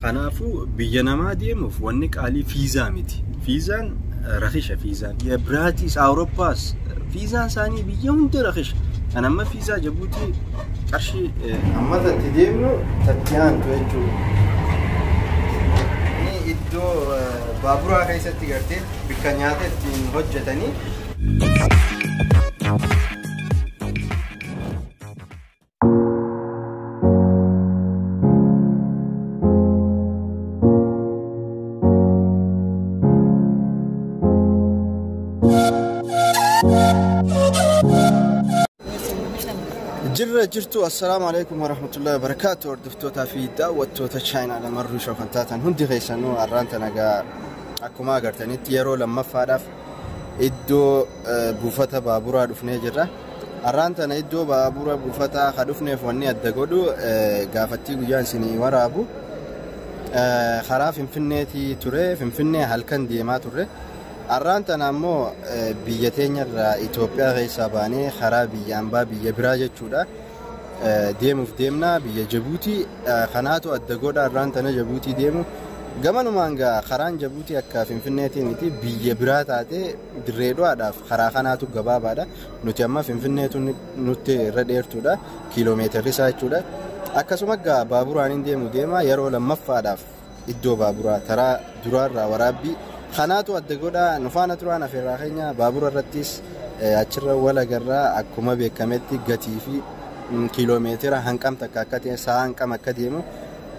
Kanaafu biyya namaa deemuuf wanni qaalii fiizaa miti. Fiizaan rakhisha fiizaan. Ya Biraatis Awurooppaas fiizaan isaanii biyya hundi rakhisha. Kan amma fiizaa Jibuutii qarshii amma tatti deemnu tatti aantu jechuudha. Ni iddoo baaburaa keessatti gartee bakka nyaata ittiin hojjetanii. جرتو السلام عليكم ورحمة الله وبركاته. وردفتوتا في دعوتوتا تشاينا لما الروشة فانتاتن هندي غيسانو أرانتنا جا أكما قرتني تيرو لما فارف إدو بوفتا بابورا دفني جرا أرانتنا إدو بابورا بوفتا خدفني فوني الدقودو قافتي ويان سني ورابو خراف فنتي توري فني هالكن ديما توري أرانتنا مو بيتين الرا إثيوبيا غيساباني خراب يامبا بيبراجة شودا ديمو في ديمنا بيجبوتي خناتو الدقودا أرانتنا جبوتي ديمو جمانو مانجا خران جبوتي أكا فنتي نتي بيبرات عادي دريدو عدا خرا خناتو جباب عدا نتيما فنتي نتي ردير تودا كيلومتر رسالة تودا أكا سمعة بابورانين ديمو ديما يرو لما فاداف إدو بابورا ترى درار ورابي خناتو الدقودا نفانا ترانا في الراخينيا بابور الرتيس أشرا ولا جرا أكما بكمتي قتيفي كيلومتر هنكم تكاكتي ساعة كم أكديمو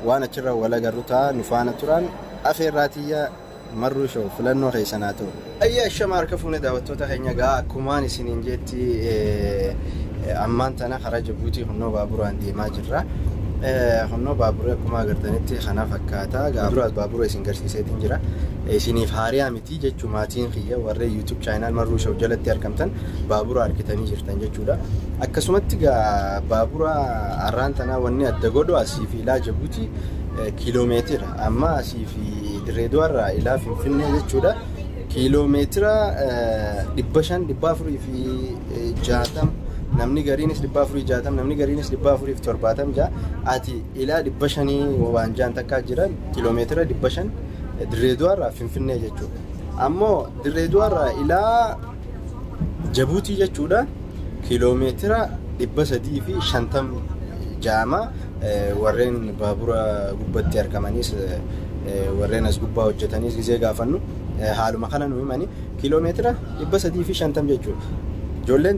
وأنا أشرا ولا جروتا نفانا تران آخر راتية مرو شو فلانو خيساناتو أي الشمار كفونا دعوتوتا خينيا جا أكما نسين جتي أمان تنا خرج بوتي هنو بابور عندي ما جرا هنو بابور أكما قرتنتي خنا فكاتا جابروز بابور يسنجرسي سيدين جرا سينيف هاريا متي جت جماعتين خيّة ورّي يوتيوب channel مروشة وجلت تركمتن بابورا أركتني جرتن جتشودا أكسمت جا بابورا أرانتنا وني الدقودو أسيفي لا جبوتي كيلومتر أما أسيفي دريدوار إلى فين جتشودا كيلومتر دبشان دبافري في جاتم نمني قرينس دبافري جاتم نمني قرينس دبافري في ترباتم جا أتي إلى دبشاني وانجان تكاجرا كيلومتر دبشان دريدوار فين جتشو أما دريدوار إلى جبوتي جتشودا كيلومتر دبسدي في شنتم جامع ورين بابورا قبتي أركمانيس ورين أسقبا وجتانيس جزء قافنو حالو مخانا نوماني كيلومتر دبسدي في شنتم جتشو جولين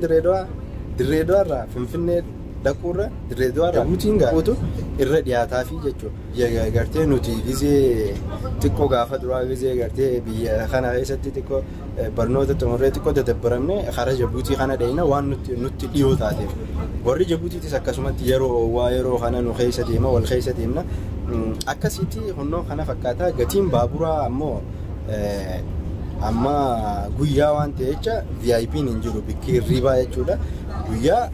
دريدوار فين دكورة دريدوار جبوتينغا وتو الردياتا في جتشو يا نوتي جزء تكو قافة درا جزء قرتي بيا خنا غيست تكو برنودة تمرة تكو تدبرمني خارج جبوتي خنا دينا وان نوت ديوتا تيف وري جبوتي تسكسمت يرو وايرو خنا نخيسة ديما والخيسة ديمنا أكاسيتي هنو خنا فكاتا قتيم بابورا أما غويا وان تيجا VIP نينجرو بكي ريبا يجودا غويا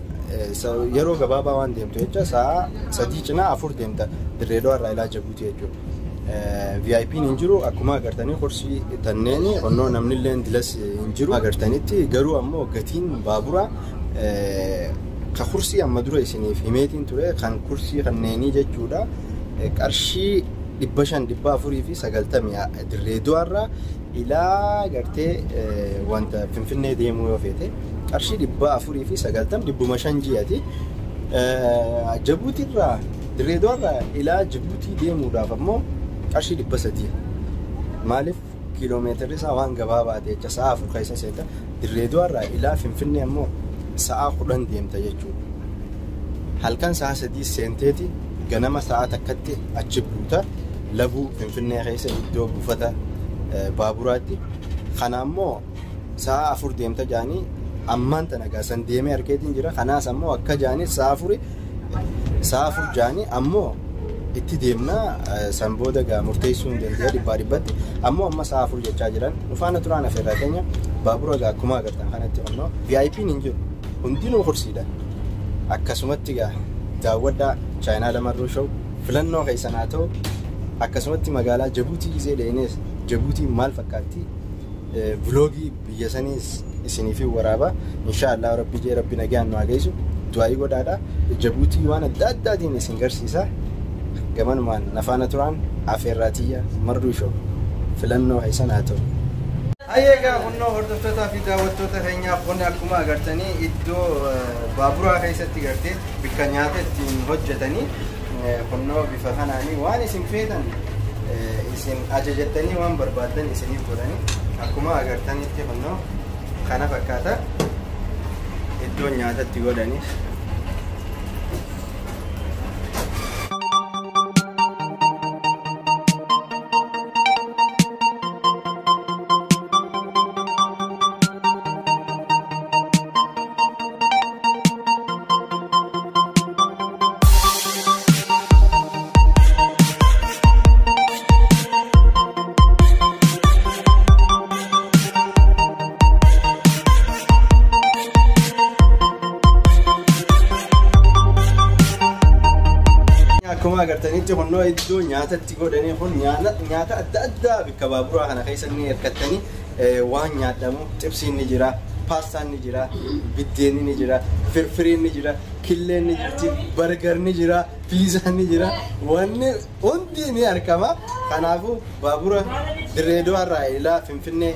يرو غبابا وان ديمتو يجا سا سديجنا أفور ديمتا دريدوار رايلا جبوتي يجو VIP نينجرو أكما قرتاني خورسي تنيني ونو نمنيلين دلس نينجرو قرتاني تي غرو أمو قتين بابورا كخورسي أما درو يسيني فيميتين توري خان كورسي خنيني ججودا كارشي دبشان دبا فوري في سقلتم يا دريدوار إلى قرتي وانت فنفني ديمو يوفيتي كارشي دبا فوري في سقلتم دبو مشان جياتي جبوتي را دريدوار إلى جبوتي ديمو رافمو كارشي دبا سدي مالف كيلومتر ساوان غبابا دي ساعة فرقيسة سيتا دريدوار إلى فنفني أمو ساعة قرن ديمتا يجو هل كان ساعة سدي سنتيتي غنما ساعة تكتي أجبوتا لبو فنفني خيسة إدو بوفتا بابوراتي خنامو ساعة أفور ديمتا جاني أمان تناقا سن ديمي أركيتين جرا خناس أمو أكا جاني ساعة أفور جاني أمو إتي ديمنا سنبودا غا مرتيسون ديمتا دي باريبات أمو أما ساعة أفور جا جران نفانا ترانا في راتينيا بابورا غا كما قرطان خانتي أمو VIP نينجو هندينو خرسيدا أكا سمتي غا داودا چاينا لمرو شو فلنو غيساناتو أكا سمتي مقالا جبوتي جزي لينيس جبوتي مال فكاتي فلوغي بيسانيس اسيني في ورابا إن شاء الله ربي جي ربي نجان نواجيسو دعائي قدادا جبوتي وانا دادين اسنجر سيسا gaman maan nafaana turaan afeerraatiyya marruu shoo filannoo haysanaato ayega hunno hordoftoota fi daawwattoota keenyaaf wanni akkuma agartanii iddoo baaburaa keessatti gartee bikka nyaata ittiin hojjetanii hunno bifa kanaanii waan isin feetan isin ajajattanii waan barbaadan isiniif godhanii akkuma agartanitti hunno kana fakkaata iddoo nyaatatti godhanii akkuma agartanitti hunno iddoo nyaatatti godhanii kun nyaata adda addaa bikka baaburaa kana keessatti hirkattanii waan nyaadamu xibsiin ni jira paastaan ni jira biddeen ni jira firfiriin ni jira killeen ni jirti bargar ni jira piizaan ni jira wanni hundi ni argama kanaafuu baabura Dirreedawaa irraa ilaa Finfinnee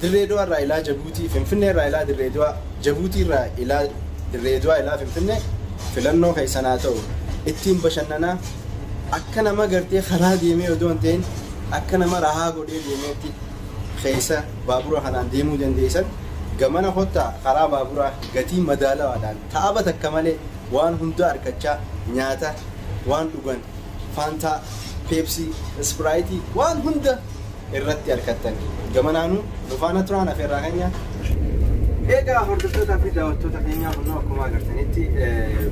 Dirreedawaa irraa ilaa Jibuutii Finfinnee irraa ilaa Dirreedawaa Jibuutii irraa ilaa Dirreedawaa ilaa Finfinnee filannoo keessanaa ta'u ittiin bashannanaa akka nama gartee karaa deemee odoo hin ta'in akka nama rahaa godhee deemeetti keessa baabura kanaan deemuu dandeessan gamana kottaa karaa baaburaa gatii madaalawaadhaan taa'aba takka malee waan hunda argachaa nyaata waan dhugan faantaa peepsii ispiraayitii waan hunda irratti argattan gamanaanuu nufaana turaan afeerraa keenya egaa hordoftoota fi daawwattoota keenyaa hunoo akkuma agartanitti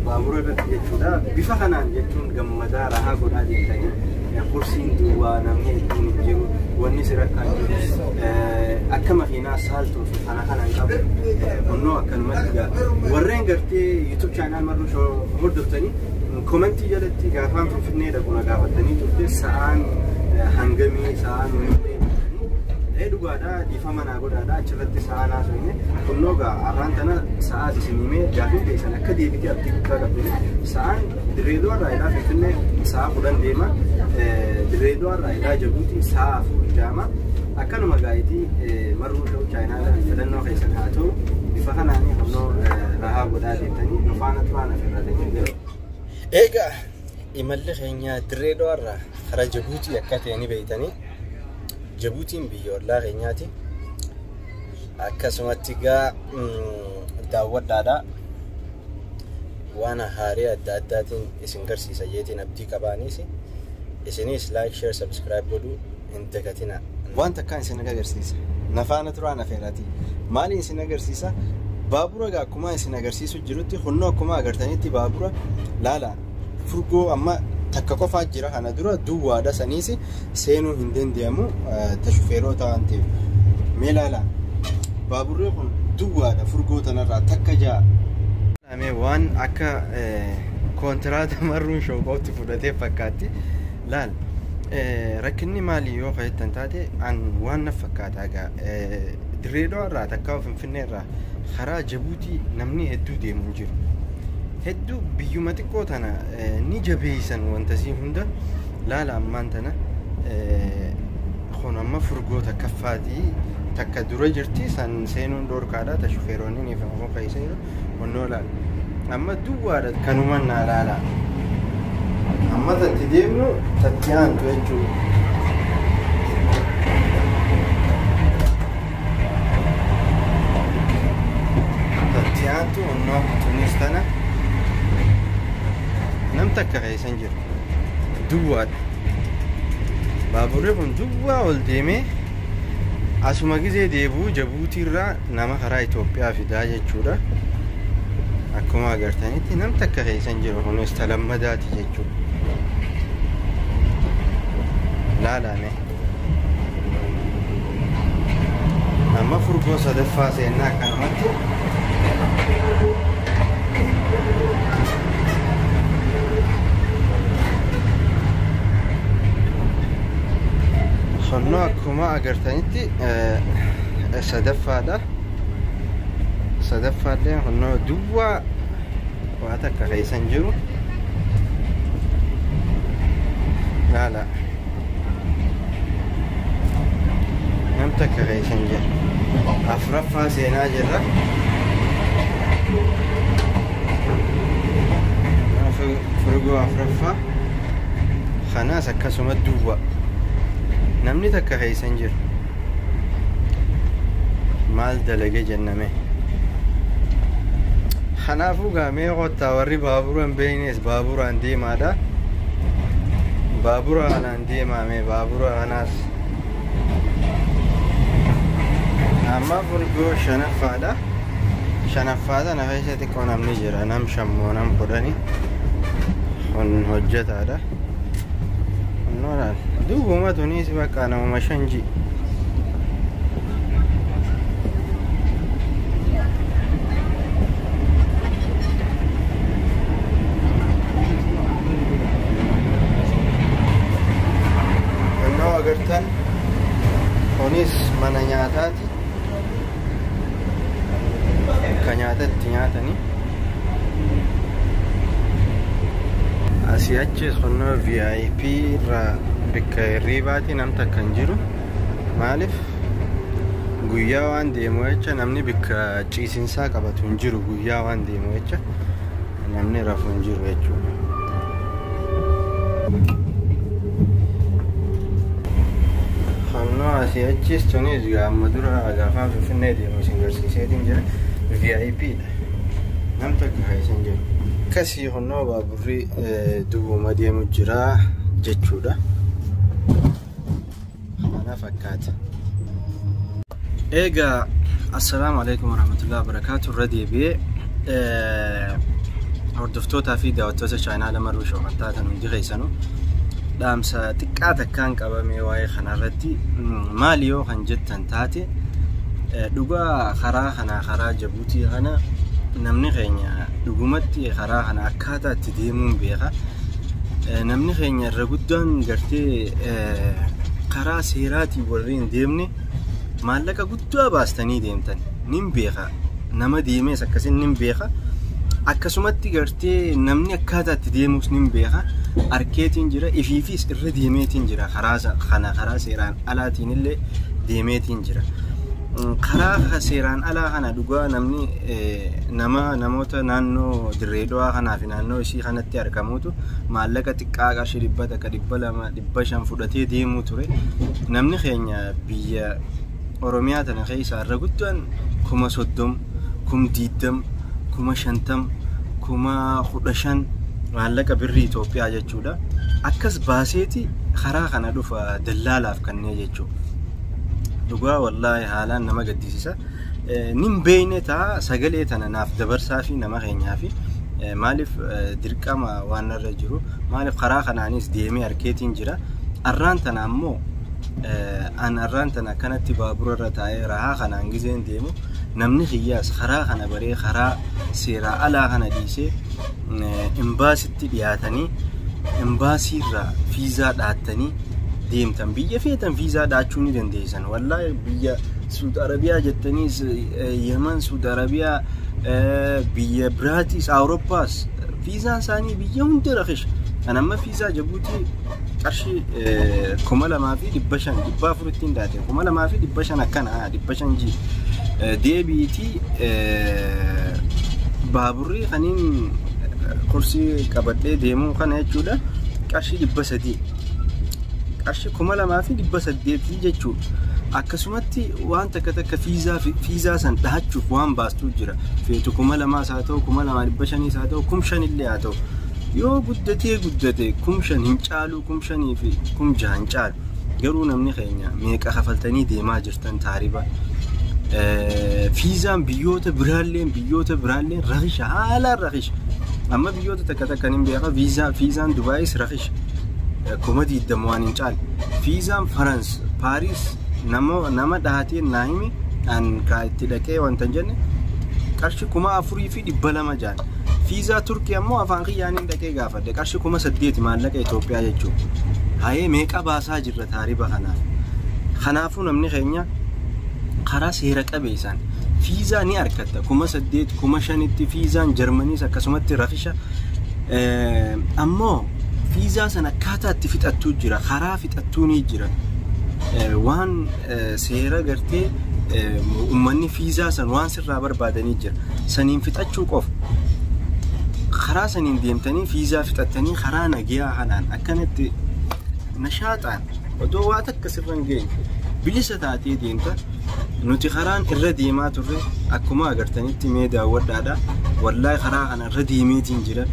baabura irratti jechuudha bifa kanaan jechuun gammadaa rahaa godhaa deemtanii kursiin duwwaa namni hedduun jiru wanni sirakkaan jiru akka makiinaa saaltuu fi kana kanaan qabu hunoo akkanumatti warreen gartee YouTube channel marruu shoo hordoftanii komentii jalatti gaafaan Finfinnee dhaquna gaafatanii turte sa'aan hangamii sa'aan dhugaadha dhiifama naa godhaadha achirratti sa'aa naasofne kunnoogaa arraan tana sa'aati isinimee gaafii keessan akka deebitee abdii guddaa qabdanii sa'aan Dirreedawaa irraa ilaa Finfinnee sa'a 10 deema Dirreedawaa irraa ilaa Jibuutii sa'a 4 deema akkanuma gaayitii marruu shoo chaayinaadhaan filannoo keessan haa ta'u bifa kanaanii humnoo rahaa godhaa deemtanii nufaana turaan afirratanii egaa imalli keenya Dirreedawaa irraa karaa Jibuutii akka ta'anii beeytanii Jibuutiin biyyoolaa keenyaati akkasumatti gaa daawwadhaadha waan haarii adda addaatiin isin garsiisa jeetiin abdii qabaaniis isinis like share subscribe godhuu hin dagatina waan takkaan isin agarsiisa nafaana turaan afeeraati maaliin isin agarsiisa baabura gaa akkuma isin agarsiisu jirutti hunnoo akkuma agartanitti baabura laala furgoo amma takka qofaa jira kana dura duwwaadha saniisi seenuu hin dandeemu tashufeerota waan ta'eef mee laala baaburri kun duwwaadha furgoo tanarraa takka ja'a waan akka kontiraata marruun shooqootti fudhatee fakkaatti laal rakkinni maalii yoo fayyaddan taate an waan na fakkaata egaa Dirreedawaa irraa takka Finfinnee irraa karaa Jibuutii namni hedduu deemu jiru hedduu biyyuma xiqqoo tana ni jabeeysan wantasii hunda laala ammaan tana kun amma furgoota kaffaatii takka dura jirti san seenuun dhorkaadha tashufeeronni ni famu fayyisaniiru wannoo laala amma duwwaadha kanuma naa laala amma tatti deemnu tatti aantu jechuudha tatti aantu wannoo tunis tana nam takka keessan jiru duwwaadha baaburri kun duwwaa ol deemee asuma gizee deebuu Jibuutii irraa nama karaa Itoophiyaa fidaa jechuudha akkuma agartanitti nam takka keessan jiru kunis talammadaati jechuudha laalame amma furgoo sadaffaa seennaa akkanumatti sonno akkuma agartanitti sadaffaadha sadaffaallee honno duwwaa waa takka keessan jiru لا نمتك غيسنجر أفرفها سينا جرة فرقوا أفرفها خناس أكسم الدوة نمني تك غيسنجر مال دلقي جنمي خنافو قامي غوتا وري بابوران بينيس بابوران دي مادا بابوران عندي مامي بابوران ناس أما فرقو شنفادا نفيشتي كون أمني جرا نم شمو نم قدني ون هجت هذا نوران دوبو ما تونيسي بقى أنا ومشنجي agartan kunis mana nyaataati kan nyaatatti nyaatani asii achi sunno VIP irra bikka hirribaati namta kan jiru maaliif guyyaa waan deemu jecha namni bikka ciisinsaa qabatu hin jiru guyyaa waan deemu jecha namni rafu hin jiru jechuudha. Asii achis tunis gaama dura gaafaan finfinnee deemu isin garsiiseetiin jira VIP dha namta akka haisan jiru akkasii hunnoo baaburri duubuma deemu jira jechuudha kana fakkaata. Egaa assalaamu alaykum warahmatullahi wabarakatuh irra deebi'ee hordoftootaa fi daawwattoota chaayinaala maruu shoofantaatan hundi keessanuu دامسا تكاتا كان قبامي واي خنارتي ماليو خنجتن تاتي دوغا خرا جبوتي خنا نمني خينيا دوغمتي خرا خنا اكاتا تديمون بيخا نمني خينيا رغدان غرتي خرا سيراتي ورين ديمني مالكا غدوا باستني ديمتن نيم بيخا نما ديمي سكسين نيم بيخا akkasumatti gartee namni akkaataa itti deemus nin beeka arkeetiin jira ifiifis irra deemeetiin jira karaa seeraan alaatiin illee deemeetiin jira karaa seeraan alaa kana dhugaa namni namoota naannoo Dirreedawaa kanaa fi naannoo isii kanatti argamutu maallaqa xiqqaa qarshii 100 akka 200 500 fudhatee deemuu ture namni keenya biyya Oromiyaa tana keessa irra guddaan 30 20 kuma shantam kuma khudashan maallaqa birrii Itoophiyaa jechuudha akkas baaseeti karaa kana dhufa dallaalaaf kannee jechuudha dhugaa wallahi haalaan nama gaddisiisa nin beeyne taa sagalee tana naaf dabarsaa fi nama keenyaa fi maaliif dirqama waan irra jiru maaliif karaa kanaanis deemee arkeetiin jira arraan tana ammoo an arraan tana kanatti baabura irra taa'ee rahaa kanaan gizeen deemu namni xiyyaas karaa kana baree karaa seeraa alaa kana dhiisee imbaasitti dhiyaatanii imbaasiirraa fiizaa dhaattanii deemtan biyya feetan fiizaa dhaachuu ni dandeessan wallahi biyya Saudi Arabiyaa jettaniis Yemen Saudi Arabiyaa biyya Biraatis Awurooppaas fiizaan isaanii biyya hundi rakhish ana amma fiizaa Jibuutii qarshii 2500 ittiin daate 2500 akkana 500 ji deebiitii baaburri kaniin kursii qabadhee deemuu kana jechuudha qarshii 300 qarshii 2800 jechuudha akkasumatti waan takka fiizaa san dhahachuuf waan baastu jira feetu 2000 haa ta'u 2500 haa ta'u 5000 illee haa ta'u yoo guddate 5000 hin caalu 5000 fi 6000 hin caalu garuu namni keenya meeqa kafaltanii deemaa jirtan taariba fiizaan biyyoota biraalleen rakhish haalaan rakhish amma biyyoota takka nin beeka fiizaan Dubaayis rakhish komadi damwaan hin caal fiizaan Farans Paris nama dhahateen naahimi an ka itti dhaqee wanta jenne qarshii 4200 jaan fiizaa Turkii ammoo afaan qiyyaanin dhaqee gaafadhe qarshii 8,000 maallaqa Itoophiyaa jechuudha hayee meeqa baasaa jirra taariba kanaafuu namni keenya karaa seera qabeessan fiizaa ni argatta 8,000 5,000 fiizaan Jarmaniis akkasumatti rakhisha ammoo فيزا سنة كاتات فتأتو جرا خرا فتأتوني جرا وان سيرا قرتي أمني فيزا سن وان سر رابر بعدني جرا سنين فتأتشو قف خرا سنين ديمتني فيزا فتأتني خرا نجيا حنان أكنت نشاط عن ودواتك كسرن جين بليسة تاتي ديمتا نوتي خران الرديمات الرد أكما قرتني تميدا ودادا والله خرا خنا الرديميتين جرا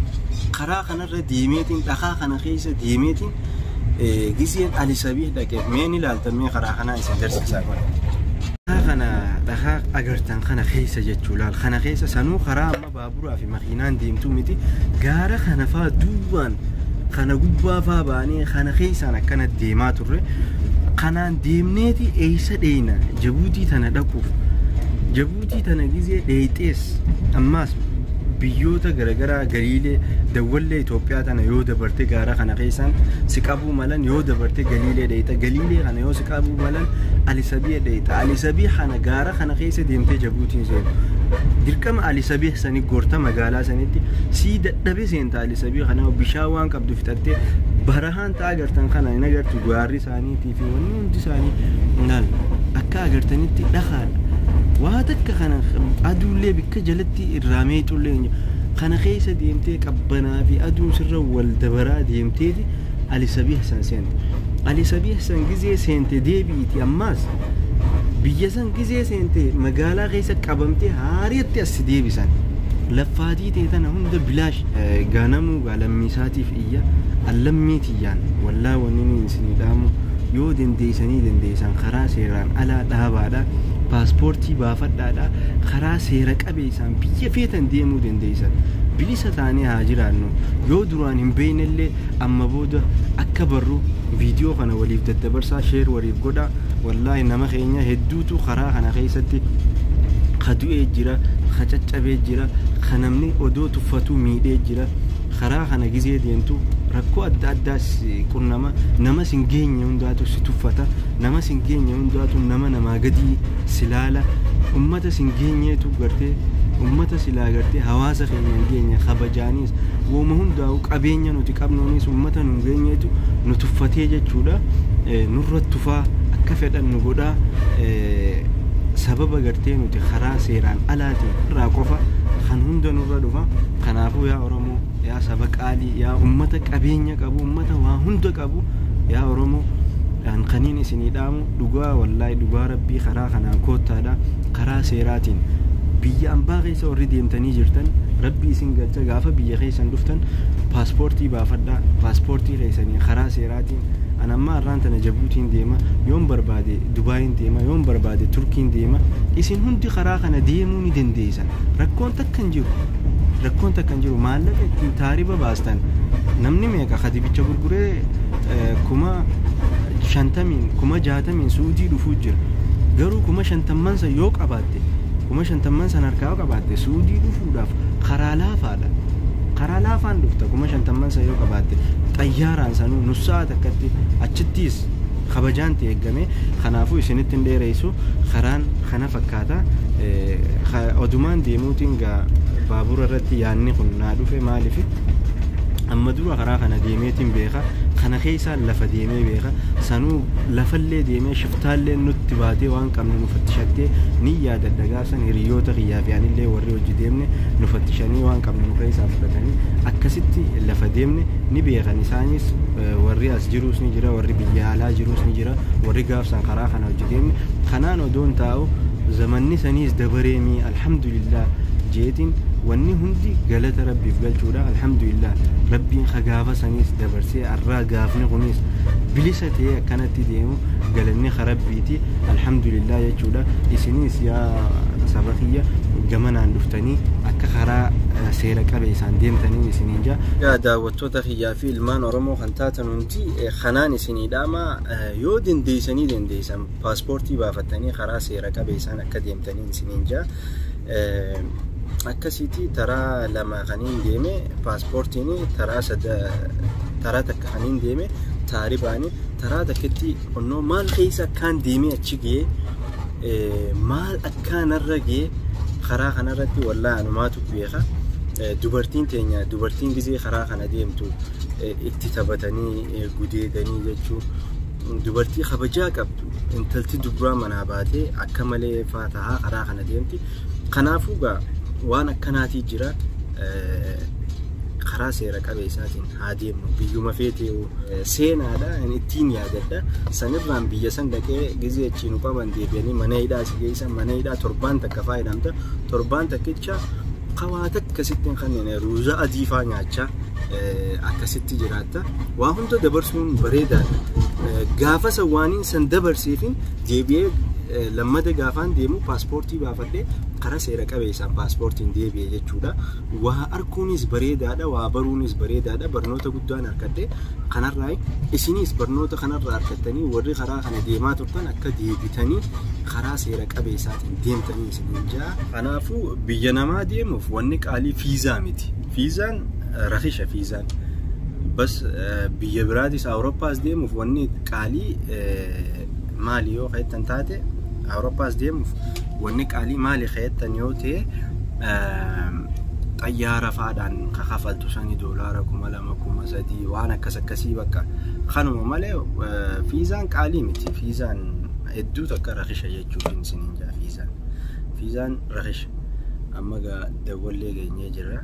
خرا خنا الرديميتين دخا خنا خيسة ديميتين جزين على سبيل لك مين لا تمي خرا خنا يسندرس ساقون خنا دخا أقرتن خنا خيسة جتولال خنا خيسة سنو خرا ما بابورا في مخينان ديمتو متي جارا خنا فا دوان خنا قبوا فاباني خنا خيسة أنا كانت ديمات الرد خنان ديمنيتي ايسا دينا جبوتي تانا دقوف جبوتي تانا جزي ديتيس اماس بيوتا غرغرا غريلي دولة إثيوبيا تانا يو دبرتي غارا خنا خيسان سكابو مالان يو دبرتي غليلي ديتا غليلي خنا يو سكابو مالان علي سبيه ديتا علي سبيه خنا غارا خنا خيسا ديمتي جبوتي زين دركم علي سبيه سني غورتا مغالا سنتي سي دبي سنت علي سبيه خنا بشاوان قبدو فتاتي بهرهان تاجرتن خنا نجار تجاري ساني تيفي ونون تساني نال أكا أجرتني تدخل وهاتك خنا أدولة بك جلتي الرامي تولين خنا خيسة ديمتي كبنا في أدو سر والدبرة ديمتي على سبيه سنسين على سبيه سنجزي سنت ديبيتي أماس بيجسن جزي سنت مقالة خيسة كبمتي هاريتي السدي بسان لفاتي تيتنا هند بلاش غانمو غالميساتي في إياه اللميتيان والله ونني سني دامو يو دنديسني دنديسان خرا سيران على دهبادا باسبورتي بافدادا خرا سيرك أبيسان بيجي فيتن ديمو دنديسان بليسة تاني هاجرانو يو دران بين اللي أما بودا أكبرو فيديو خنا وليف تدبرسا شير وريف قدا والله إنما خينيا هدوتو خرا خنا خيستي خدو إجرا خجت أبي إجرا خنمني أدو تفتو ميد إجرا خرا خنا جزية دينتو ركو أداس كورنما نما سنجين يونداتو ستوفتا نما سنجين يونداتو نما قدي سلالة أمتا سنجين يتو قرتي أمتا سلا قرتي هواسا خينيا خبجانيس ومهم داوك أبينيا نتكابنونيس أمتا نجين يتو نتوفتي جتشودا نرد تفا أكفت أن نقودا سبب قرتي نتي خرا سيران ألاتي راقوفا خنهند نردوفا خنافو يا أورمو يا سبق آلي يا أمتك أبينيك أبو أمتا وهندك أبو يا أورمو أن خنين سني دامو دعاء والله دعاء ربي خرا خنا كوتا دا خرا سيراتين بيا أمباغي سوري ديمتني جرتن ربي سنجت جافا بيا خيسان دفتن باسبورتي بافدا باسبورتي خيساني خرا سيراتين أنا ما رانتنا جبوتين ديما يوم بربادي دبي ديما يوم بربادي تركين ديما إسين هندي خرا خنا ديموني دنديسان ركون تكنجرو مالك تاريبا باستان نمني ميكا خدي بيتشغل غوري كما شنتمين كما جاتمين سودي دفوجر غرو كما شنتمان سا يوك أبادي كما شنتمان سا نركاوك أبادي سودي دفوداف خرالا فادا خرالا فان دفتا كما شنتمان سا يوك أبادي طياران سانو نصا تكتي أتشتيس خبجان تيجمع خنافو يسنتين دي رئيسو خران خنا فكاتا أدومان ديموتين جا بابور الرتي يعني خنا دوفي مالي في أما دورا خرا خنا ديميتين بيخا خنا خيسا لفا ديمي بيخا سانو لفا ديمي شفتال نتباتي وان كم نفتشتي نيا ددقاسا هريوتا غياب يعني اللي وريو جديمني نفتشاني وان كم نخيسا فتاني أكسيتي لفا ديمني نبيخا نسانيس ورياس جروس نجرا وري بيالا جروس نجرا وري قافسا خرا خنا جديمني خنانو دون تاو زمني سنيس دبريمي الحمد لله جيتين واني هندي قالت ربي فقال الحمد لله ربي خقافة سنيس دبرسي الرا قافني قنيس بليستي كانت ديمو قالني خربيتي الحمد لله يجودا إسنيس يا سبقية جمنا عندفتني أكخرا سيرك أبي سانديم تاني سنينجا يا داوتو تخيا في المان ورمو خنتاتا ننتي خناني سني داما يودن دي سني دن دي سم باسبورتي بافتني خرا سيرك أبي سان أكاديم تاني سنينجا أكسيتي ترى لما خنين ديمي باسبورتيني ترى تكخنين ديمي تاريباني ترى تكتي إنه مال خيسا كان ديمي أتشجي مال أكان الرجي خرا خنا رتي ولا أنا ما تبيخا دوبرتين تانية دوبرتين جزء خرا خنا ديمتو itti taphatanii gudeedanii jechuun dubartii kabajaa qabdu intalti dubraa manaa baatee akka malee faatahaa karaa kana deemti. Kanaafuu gaa waan akkanaatii jira. Karaa seera qabeessaatiin haa deemnu biyyuma feetee seenaadha ittiin yaadadha. Sanirraan biyya san dhaqee gizee achiin qaban deebi'anii mana hidhaa si geessan mana hidhaa torbaan takka faayidamta torbaan takkicha qawaata akkasittiin kanneen ruuza adii faa nyaachaa akkasitti jiraatta. Waa hunda dabarsuun bareedaadha. Gaafa sawaaniin san dabarseefin deebi'ee lammata gaafaan deemu paaspoortii baafadhee karaa seera qabeessaan paaspoortiin deebi'ee jechuudha. Waa arkuunis bareedaadha, waa baruunis bareedaadha. Barnoota guddaan argadhee kanarraa isinis barnoota kanarraa argattanii warri karaa kana deemaa turtan akka deebitanii karaa seera qabeessaatiin deemtanii isiniin jaa. Kanaafuu biyya namaa deemuuf wanni qaalii fiizaa miti. Fiizaan rakisha fiizaan. Bas biyya biraatis Awurooppaas deemuuf wanni qaalii maali yoo qayyatan taate Awurooppaas deemuuf wanni qaalii maali qayyatan yoo ta'e xayyaara faadhaan kakafaltu sanii doolaara 2,000 waan akkasii bakka kanuma malee fiizaan qaalii miti. Fiizaan hedduu takka rakisha jechuun isiniin jaa. Fiizaan rakisha amma gaa dawwallee geenyee jirra.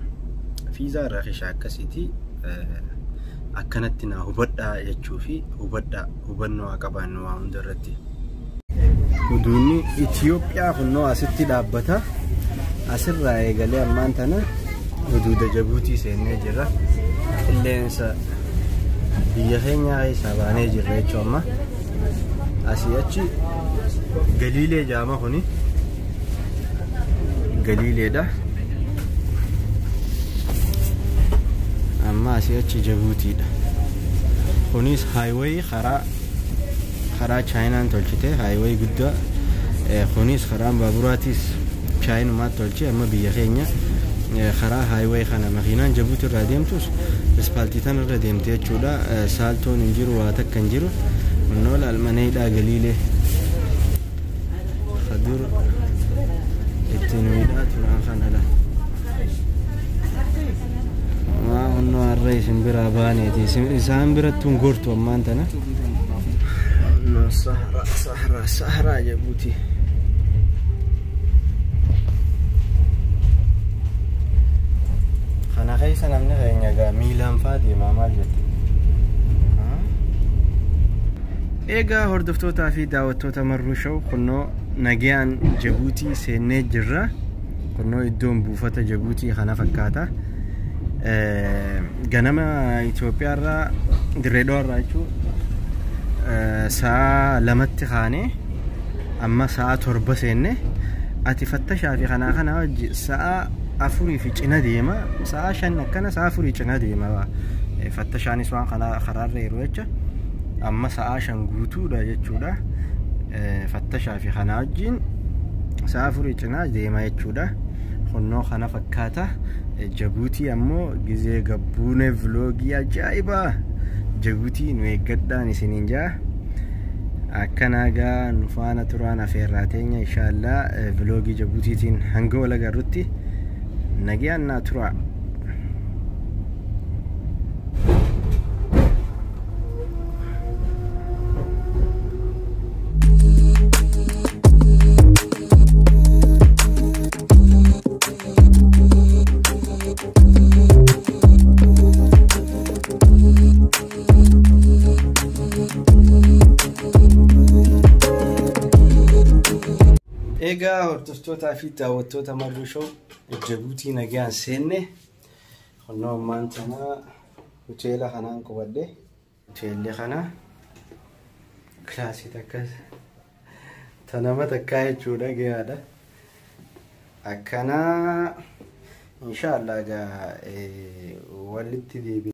Fiizaan rakisha akkasiiti. Akkanatti na hubadhaa jechuufi hubannoo qabaannu waa hundarratti. Huduunni Itoophiyaa kunnoo asitti dhaabbata. Asirraa eegalee ammaan tana huduuda Jibuutii seennee jirra. Qilleensa biyya keenyaa keessaa baanee jirra jechuun amma asii achi Galiilee jaama kuni Galiileedha. Amma asii achi Jibuutiidha. Kunis highway karaa Chaayinaan tolchite highway guddaa. Kunis karaa baaburaatis Chaayinumaatti tolche amma biyya keenya karaa highway kana makiinaan Jibuutii irraa deemtus ispaaltii tan irra deemte jechuudha. Saaltoon hin jiru waa takka hin jiru. Nool almaneedhaa Galiilee hadur ittiin miidhaa turaan kanadha. Ono array simbira baaneti isaan birattuun gortu ammaan tana no sahara Jibuutii. Kana keessa namni keenya gaa miilaan faa deemaa maal jette. Egaa hordoftootaa fi daawwattoota marruu sha'u kunnoo nagayaan Jibuutii seennee jirra. Kunnoo iddoon buufata Jibuutii kana fakkaata. Ganama Itoophiyaa irraa Dirreedhaa irraa jechuun sa'a lamatti kaanee amma sa'a 7 seenne ati fattashaa fi kana wajji sa'a 4 fi cina deema sa'a 5 akkana sa'a 4 cina deema fattashaanis waan karaarra yeroo jecha amma sa'a 5 guutuudha jechuudha. Fattashaa fi kana wajjiin sa'a 4 cina deema jechuudha. Kunnoo kana fakkaata. Jibuutii ammoo gizee gabbuune vloogii ajaa'ibaa Jibuutii nu eeggadhaan isiniin jaa. Akkanaa gaa nu faana turaan afeerraa teenya inshaallah vloogii Jibuutiitiin hanga wal agarrutti nagayaan naa turaa. Egaa hordoftootaa fi daawwattoota marruu sha'u Jibuutii nagayaan seenne kunnoo ammaan tana hoteela kanaan qubadhe. Hoteelli kana kilaasii takkas tanama takkaa jechuudha gahaadha. Akkanaa inshaallah gaa walitti deebi.